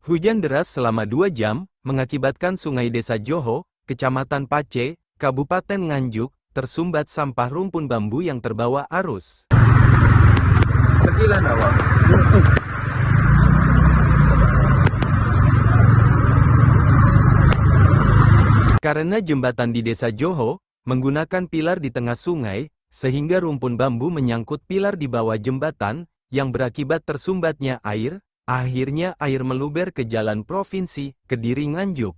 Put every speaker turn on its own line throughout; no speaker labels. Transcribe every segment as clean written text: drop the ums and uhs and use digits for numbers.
Hujan deras selama 2 jam, mengakibatkan Sungai Desa Joho, Kecamatan Pace, Kabupaten Nganjuk, tersumbat sampah rumpun bambu yang terbawa arus.
Sekilan awak.
Karena jembatan di Desa Joho, menggunakan pilar di tengah sungai, sehingga rumpun bambu menyangkut pilar di bawah jembatan, yang berakibat tersumbatnya air. Akhirnya air meluber ke Jalan Provinsi, Kediri Nganjuk.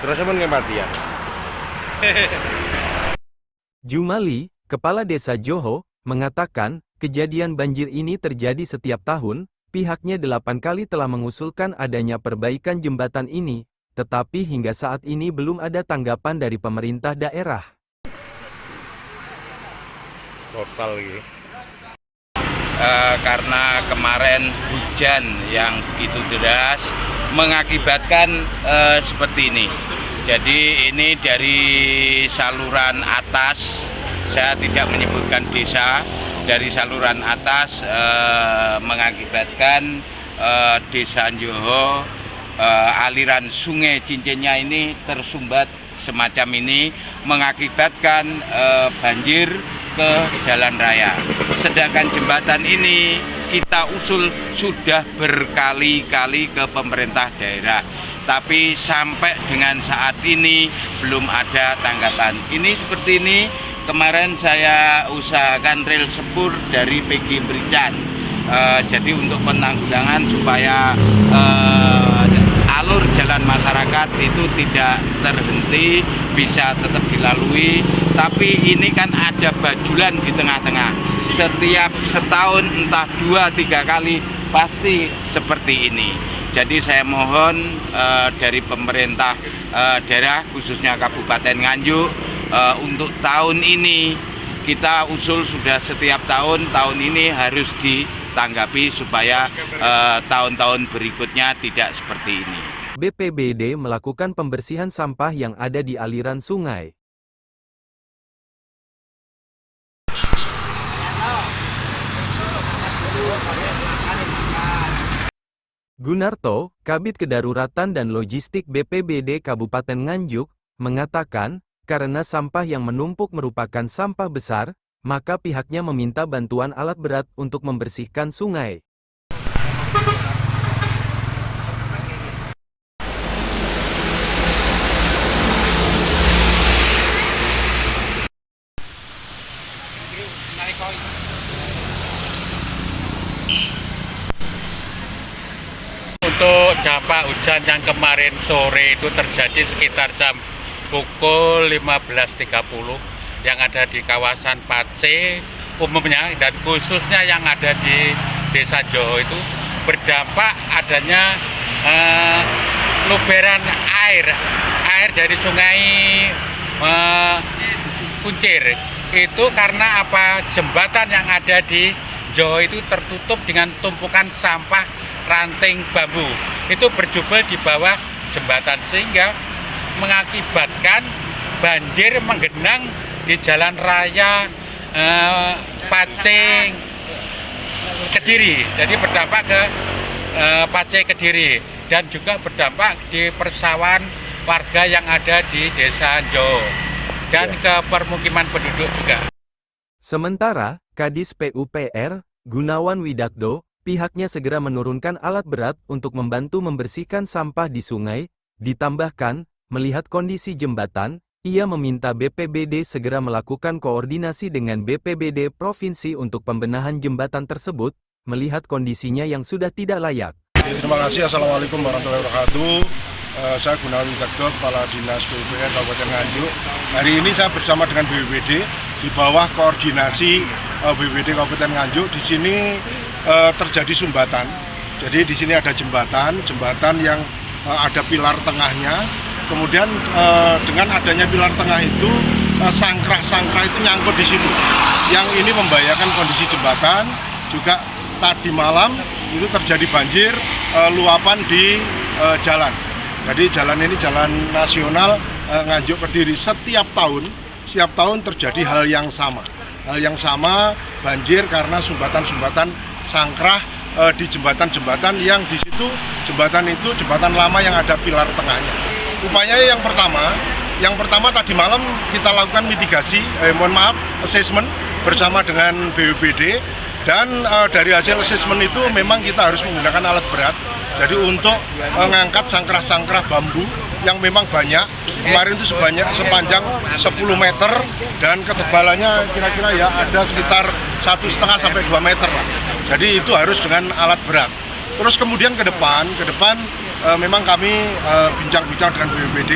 Terus apa nggak mati ya?
Jumali, Kepala Desa Joho, mengatakan, kejadian banjir ini terjadi setiap tahun. Pihaknya 8 kali telah mengusulkan adanya perbaikan jembatan ini, tetapi hingga saat ini belum ada tanggapan dari pemerintah daerah.
Total gitu.
Karena kemarin hujan yang begitu deras mengakibatkan seperti ini. Jadi ini dari saluran atas, saya tidak menyebutkan desa, dari saluran atas mengakibatkan Desa Joho, aliran sungai cincinnya ini tersumbat semacam ini, mengakibatkan banjir ke jalan raya. Sedangkan jembatan ini kita usul sudah berkali-kali ke pemerintah daerah, tapi sampai dengan saat ini belum ada tanggapan. Ini seperti ini, kemarin saya usahakan rel sepur dari PG Berican. Jadi untuk penanggulangan supaya alur jalan masyarakat itu tidak terhenti, bisa tetap dilalui. Tapi ini kan ada bajulan di tengah-tengah. Setiap setahun entah 2-3 kali pasti seperti ini. Jadi saya mohon dari pemerintah daerah khususnya Kabupaten Nganjuk, untuk tahun ini kita usul sudah setiap tahun ini harus ditanggapi supaya tahun-tahun berikutnya tidak seperti ini.
BPBD melakukan pembersihan sampah yang ada di aliran sungai. Gunarto, Kabid Kedaruratan dan Logistik BPBD Kabupaten Nganjuk, mengatakan, karena sampah yang menumpuk merupakan sampah besar, maka pihaknya meminta bantuan alat berat untuk membersihkan sungai.
Untuk dampak hujan yang kemarin sore itu terjadi sekitar jam pukul 15.30 yang ada di kawasan Pace umumnya dan khususnya yang ada di Desa Joho itu berdampak adanya luberan air dari sungai Kuncir. Itu karena apa? Jembatan yang ada di Joho itu tertutup dengan tumpukan sampah ranting bambu. Itu berjubel di bawah jembatan sehingga mengakibatkan banjir menggenang di jalan raya Pace Kediri. Jadi berdampak ke Pace Kediri dan juga berdampak di persawahan warga yang ada di Desa Joho dan ke permukiman penduduk juga.
Sementara, Kadis PUPR, Gunawan Widakdo, pihaknya segera menurunkan alat berat untuk membantu membersihkan sampah di sungai. Ditambahkan, melihat kondisi jembatan, ia meminta BPBD segera melakukan koordinasi dengan BPBD Provinsi untuk pembenahan jembatan tersebut, melihat kondisinya yang sudah tidak layak.
Terima kasih. Assalamualaikum warahmatullahi wabarakatuh. Saya Gunawan Widakdo, Kepala Dinas PUPR Kabupaten Nganjuk. Hari ini saya bersama dengan BPBD di bawah koordinasi BPBD Kabupaten Nganjuk. Di sini terjadi sumbatan. Jadi di sini ada jembatan yang ada pilar tengahnya. Kemudian dengan adanya pilar tengah itu sangkrah itu nyangkut di situ. Yang ini membahayakan kondisi jembatan. Juga tadi malam itu terjadi banjir luapan di jalan. Jadi jalan ini jalan nasional Nganjuk Kediri. Setiap tahun terjadi hal yang sama. Hal yang sama banjir karena sumbatan-sumbatan sangkrah di jembatan-jembatan yang di situ jembatan itu jembatan lama yang ada pilar tengahnya. Upayanya yang pertama tadi malam kita lakukan mitigasi, assessment bersama dengan BPBD, dan dari hasil assessment itu memang kita harus menggunakan alat berat. Jadi untuk mengangkat sangkrah-sangkrah bambu yang memang banyak, kemarin itu sepanjang 10 meter dan ketebalannya kira-kira ya ada sekitar 1,5 sampai 2 meter lah. Jadi itu harus dengan alat berat. Terus kemudian ke depan memang kami bincang-bincang dengan BPBD.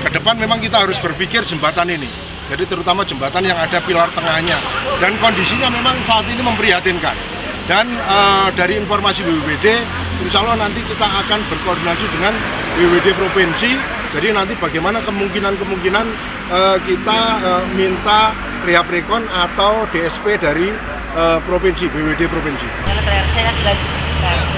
Ke depan memang kita harus berpikir jembatan ini. Jadi terutama jembatan yang ada pilar tengahnya. Dan kondisinya memang saat ini memprihatinkan. Dan dari informasi BPBD, insya Allah nanti kita akan berkoordinasi dengan BPBD Provinsi. Jadi nanti bagaimana kemungkinan kita minta rehab rekon atau DSP dari Provinsi, BPBD Provinsi.
Kalau TRC kan jelas TRC.